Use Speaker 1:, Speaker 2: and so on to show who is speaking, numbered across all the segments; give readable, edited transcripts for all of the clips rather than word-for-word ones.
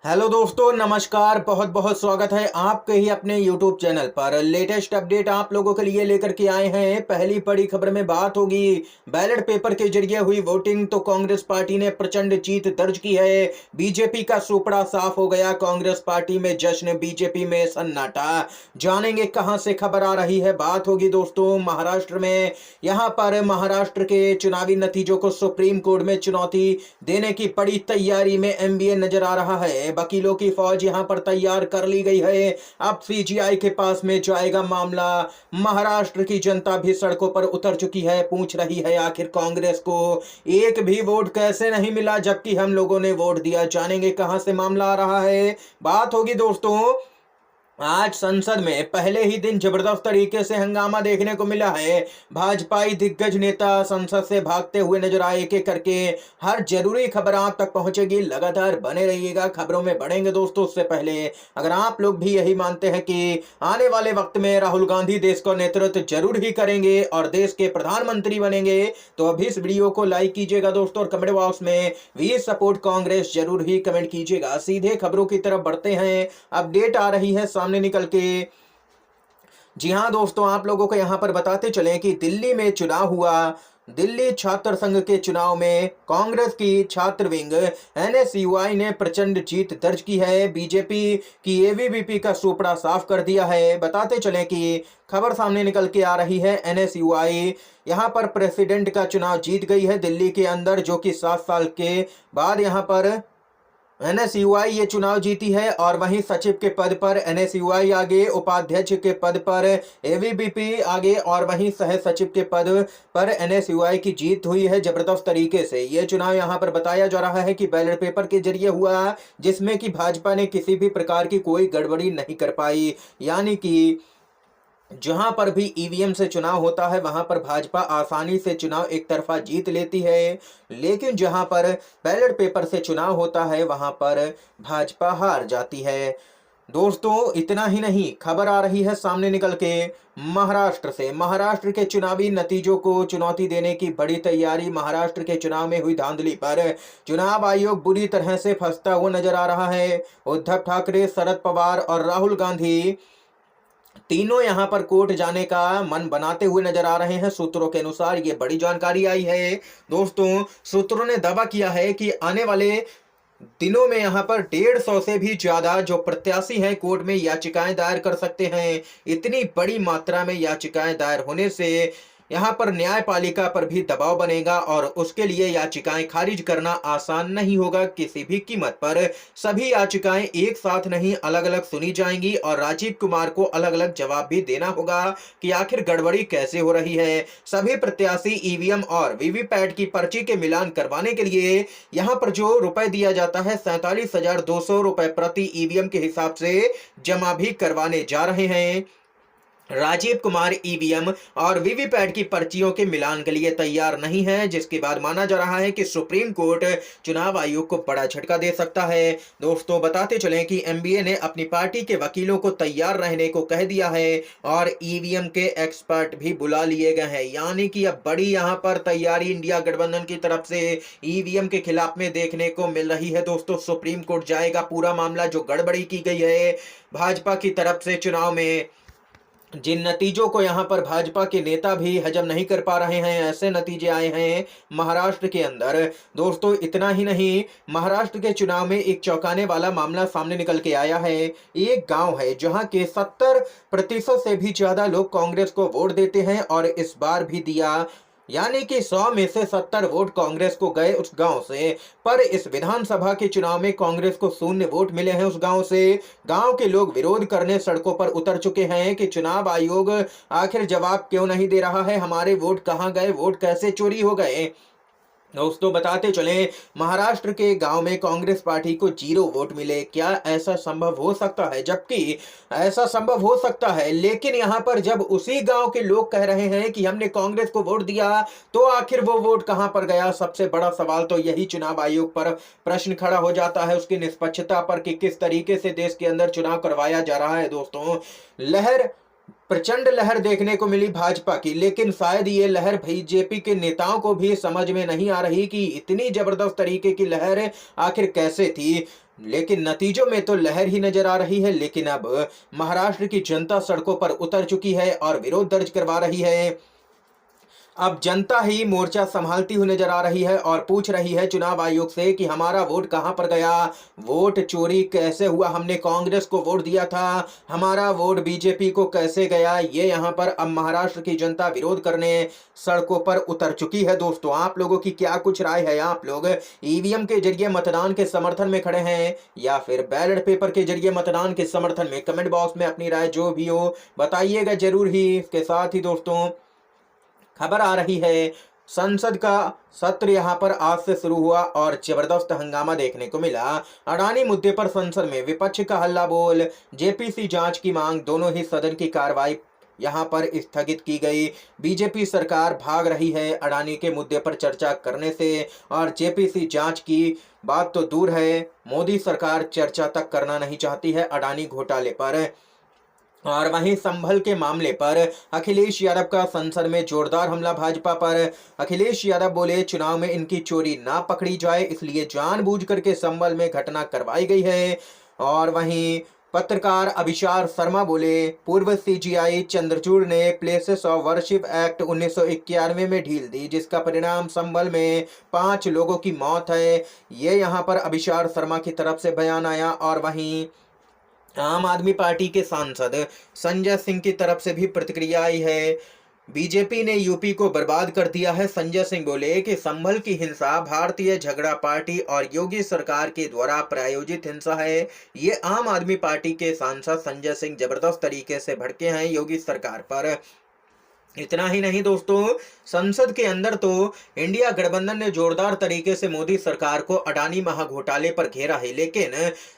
Speaker 1: Hello दोस्तों, नमस्कार। बहुत बहुत स्वागत है आपके ही अपने YouTube चैनल पर। लेटेस्ट अपडेट आप लोगों के लिए लेकर के आए हैं। पहली बड़ी खबर में बात होगी बैलेट पेपर के जरिए हुई वोटिंग, तो कांग्रेस पार्टी ने प्रचंड जीत दर्ज की है। बीजेपी का सुपड़ा साफ हो गया। कांग्रेस पार्टी में जश्न, बीजेपी में सन्नाटा। जानेंगे कहां से खबर आ रही है। बात होगी दोस्तों महाराष्ट्र में। यहां पर महाराष्ट्र के चुनावी नतीजों को सुप्रीम कोर्ट में चुनौती देने की बड़ी तैयारी में एमबीए नजर आ रहा है। वकीलों की फौज यहां पर तैयार कर ली गई है। अब सीजीआई के पास में जाएगा मामला। महाराष्ट्र की जनता भी सड़कों पर उतर चुकी है, पूछ रही है आखिर कांग्रेस को एक भी वोट कैसे नहीं मिला जबकि हम लोगों ने वोट दिया। जानेंगे कहां से मामला आ रहा है। बात होगी दोस्तों, आज संसद में पहले ही दिन जबरदस्त तरीके से हंगामा देखने को मिला है। भाजपाई दिग्गज नेता संसद से भागते हुए नजर आए। एक एक करके हर जरूरी खबर आप तक पहुंचेगी। लगातार बने रहिएगा, खबरों में बढ़ेंगे दोस्तों। उससे पहले अगर आप लोग भी यही मानते हैं कि आने वाले वक्त में राहुल गांधी देश का नेतृत्व जरूर ही करेंगे और देश के प्रधानमंत्री बनेंगे, तो अभी इस वीडियो को लाइक कीजिएगा दोस्तों, और कमेंट बॉक्स में वी सपोर्ट कांग्रेस जरूर ही कमेंट कीजिएगा। सीधे खबरों की तरफ बढ़ते हैं। अपडेट आ रही है सामने निकल के। जी हां दोस्तों, आप लोगों को यहां पर बताते चलें कि दिल्ली में चुनाव हुआ। दिल्ली छात्र संघ के चुनाव में कांग्रेस की छात्र विंग एनएसयूआई ने प्रचंड जीत दर्ज की है। बीजेपी की एबीवीपी का सुपड़ा साफ कर दिया है। बताते चलें कि खबर सामने निकल के आ रही है। एनएसयूआई यहां पर प्रेसिडेंट का चुनाव जीत गई है दिल्ली के अंदर, जो कि 7 साल के बाद यहां पर एनएसयूआई ये चुनाव जीती है। और वहीं सचिव के पद पर एनएसयूआई आगे, उपाध्यक्ष के पद पर एबीवीपी आगे, और वहीं सह सचिव के पद पर एनएसयूआई की जीत हुई है जबरदस्त तरीके से। ये चुनाव यहां पर बताया जा रहा है कि बैलेट पेपर के जरिए हुआ, जिसमें कि भाजपा ने किसी भी प्रकार की कोई गड़बड़ी नहीं कर पाई। यानी कि जहां पर भी ईवीएम से चुनाव होता है वहां पर भाजपा आसानी से चुनाव एक तरफा जीत लेती है, लेकिन जहां पर बैलेट पेपर से चुनाव होता है वहां पर भाजपा हार जाती है। दोस्तों इतना ही नहीं, खबर आ रही है सामने निकल के महाराष्ट्र से। महाराष्ट्र के चुनावी नतीजों को चुनौती देने की बड़ी तैयारी। महाराष्ट्र के चुनाव में हुई धांधली पर चुनाव आयोग बुरी तरह से फंसता हुआ नजर आ रहा है। उद्धव ठाकरे, शरद पवार और राहुल गांधी तीनों यहां पर कोर्ट जाने का मन बनाते हुए नजर आ रहे हैं। सूत्रों के अनुसार ये बड़ी जानकारी आई है। दोस्तों सूत्रों ने दावा किया है कि आने वाले दिनों में यहां पर 150 से भी ज्यादा जो प्रत्याशी हैं कोर्ट में याचिकाएं दायर कर सकते हैं। इतनी बड़ी मात्रा में याचिकाएं दायर होने से यहां पर न्यायपालिका पर भी दबाव बनेगा और उसके लिए याचिकाएं खारिज करना आसान नहीं होगा किसी भी कीमत पर। सभी याचिकाएं एक साथ नहीं, अलग अलग सुनी जाएंगी और राजीव कुमार को अलग अलग जवाब भी देना होगा कि आखिर गड़बड़ी कैसे हो रही है। सभी प्रत्याशी ईवीएम और वीवीपैट की पर्ची के मिलान करवाने के लिए यहां पर जो रुपए दिया जाता है 47,200 रुपए प्रति ईवीएम के हिसाब से जमा भी करवाने जा रहे हैं। राजीव कुमार ईवीएम और वीवीपैट की पर्चियों के मिलान के लिए तैयार नहीं है, जिसके बाद माना जा रहा है कि सुप्रीम कोर्ट चुनाव आयोग को बड़ा झटका दे सकता है। दोस्तों बताते चलें कि एमबीए ने अपनी पार्टी के वकीलों को तैयार रहने को कह दिया है और ईवीएम के एक्सपर्ट भी बुला लिए गए हैं। यानी कि अब बड़ी यहां पर तैयारी इंडिया गठबंधन की तरफ से ईवीएम के खिलाफ में देखने को मिल रही है। दोस्तों सुप्रीम कोर्ट जाएगा पूरा मामला, जो गड़बड़ी की गई है भाजपा की तरफ से चुनाव में। जिन नतीजों को यहां पर भाजपा के नेता भी हजम नहीं कर पा रहे हैं, ऐसे नतीजे आए हैं महाराष्ट्र के अंदर। दोस्तों इतना ही नहीं, महाराष्ट्र के चुनाव में एक चौंकाने वाला मामला सामने निकल के आया है। एक गांव है जहां के 70% से भी ज्यादा लोग कांग्रेस को वोट देते हैं और इस बार भी दिया। यानी कि 100 में से 70 वोट कांग्रेस को गए उस गांव से। पर इस विधानसभा के चुनाव में कांग्रेस को 0 वोट मिले हैं उस गांव से। गांव के लोग विरोध करने सड़कों पर उतर चुके हैं कि चुनाव आयोग आखिर जवाब क्यों नहीं दे रहा है, हमारे वोट कहां गए, वोट कैसे चोरी हो गए। दोस्तों बताते चलें, महाराष्ट्र के गांव में कांग्रेस पार्टी को 0 वोट मिले। क्या ऐसा संभव हो सकता है? जबकि ऐसा संभव हो सकता है, लेकिन यहां पर जब उसी गांव के लोग कह रहे हैं कि हमने कांग्रेस को वोट दिया, तो आखिर वो वोट कहां पर गया? सबसे बड़ा सवाल तो यही चुनाव आयोग पर प्रश्न खड़ा हो जाता है, उसकी निष्पक्षता पर कि किस तरीके से देश के अंदर चुनाव करवाया जा रहा है। दोस्तों प्रचंड लहर देखने को मिली भाजपा की, लेकिन शायद ये लहर बीजेपी के नेताओं को भी समझ में नहीं आ रही कि इतनी जबरदस्त तरीके की लहर आखिर कैसे थी। लेकिन नतीजों में तो लहर ही नजर आ रही है। लेकिन अब महाराष्ट्र की जनता सड़कों पर उतर चुकी है और विरोध दर्ज करवा रही है। अब जनता ही मोर्चा संभालती हुई नजर आ रही है और पूछ रही है चुनाव आयोग से कि हमारा वोट कहां पर गया, वोट चोरी कैसे हुआ, हमने कांग्रेस को वोट दिया था, हमारा वोट बीजेपी को कैसे गया। ये यहां पर अब महाराष्ट्र की जनता विरोध करने सड़कों पर उतर चुकी है। दोस्तों, आप लोगों की क्या कुछ राय है? आप लोग ईवीएम के जरिए मतदान के समर्थन में खड़े हैं या फिर बैलेट पेपर के जरिए मतदान के समर्थन में? कमेंट बॉक्स में अपनी राय जो भी हो बताइएगा जरूर ही। इसके साथ ही दोस्तों, खबर आ रही है संसद का सत्र यहां पर आज से शुरू हुआ और जबरदस्त हंगामा देखने को मिला। अडानी मुद्दे पर संसद में विपक्ष का हल्ला बोल, जेपीसी जांच की मांग, दोनों ही सदन की कार्रवाई यहां पर स्थगित की गई। बीजेपी सरकार भाग रही है अडानी के मुद्दे पर चर्चा करने से और जेपीसी जांच की बात तो दूर है, मोदी सरकार चर्चा तक करना नहीं चाहती है अडानी घोटाले पर। और वहीं संभल के मामले पर अखिलेश यादव का संसद में जोरदार हमला भाजपा पर। अखिलेश यादव बोले चुनाव में इनकी चोरी ना पकड़ी जाए इसलिए जानबूझ करके संभल में घटना करवाई गई है। और वहीं पत्रकार अभिषार शर्मा बोले पूर्व सीजीआई चंद्रचूड़ ने प्लेसेस ऑफ वर्शिप एक्ट 1991 में ढील दी जिसका परिणाम संभल में 5 लोगों की मौत है। ये यहाँ पर अभिषार शर्मा की तरफ से बयान आया। और वहीं आम आदमी पार्टी के सांसद संजय सिंह की तरफ से भी प्रतिक्रिया आई है। बीजेपी ने यूपी को बर्बाद कर दिया है। संजय सिंह बोले कि संभल की हिंसा भारतीय झगड़ा पार्टी और योगी सरकार के द्वारा प्रायोजित हिंसा है। ये आम आदमी पार्टी के सांसद संजय सिंह जबरदस्त तरीके से भड़के हैं योगी सरकार पर। इतना ही नहीं दोस्तों, संसद के अंदर तो इंडिया गठबंधन ने जोरदार तरीके से मोदी सरकार को अडानी महाघोटाले पर घेरा है। लेकिन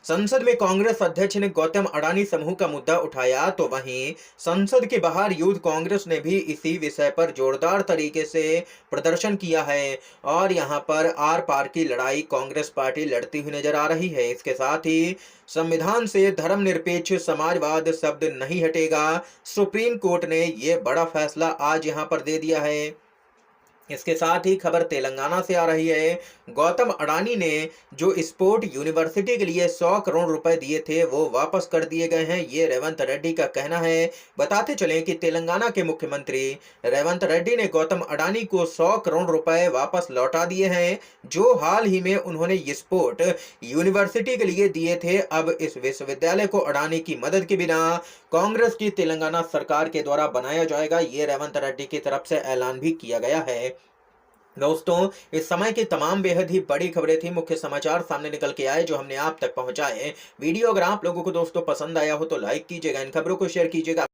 Speaker 1: संसद में कांग्रेस अध्यक्ष ने गौतम अडानी समूह का मुद्दा उठाया तो वहीं संसद के बाहर यूथ कांग्रेस ने भी इसी विषय पर जोरदार तरीके से प्रदर्शन किया है। और यहां पर आर पार की लड़ाई कांग्रेस पार्टी लड़ती हुई नजर आ रही है। इसके साथ ही संविधान से धर्मनिरपेक्ष समाजवाद शब्द नहीं हटेगा, सुप्रीम कोर्ट ने यह बड़ा फैसला आज यहां पर दे दिया है। इसके साथ ही खबर तेलंगाना से आ रही है। गौतम अडानी ने जो स्पोर्ट यूनिवर्सिटी के लिए 100 करोड़ रुपए दिए थे वो वापस कर दिए गए हैं, ये रेवंत रेड्डी का कहना है। बताते चलें कि तेलंगाना के मुख्यमंत्री रेवंत रेड्डी ने गौतम अडानी को 100 करोड़ रुपए वापस लौटा दिए हैं जो हाल ही में उन्होंने स्पोर्ट यूनिवर्सिटी के लिए दिए थे। अब इस विश्वविद्यालय को अडानी की मदद के बिना कांग्रेस की तेलंगाना सरकार के द्वारा बनाया जाएगा, ये रेवंत रेड्डी की तरफ से ऐलान भी किया गया है। दोस्तों, इस समय की तमाम बेहद ही बड़ी खबरें थी, मुख्य समाचार सामने निकल के आए जो हमने आप तक पहुंचाए। वीडियो अगर आप लोगों को दोस्तों पसंद आया हो तो लाइक कीजिएगा, इन खबरों को शेयर कीजिएगा।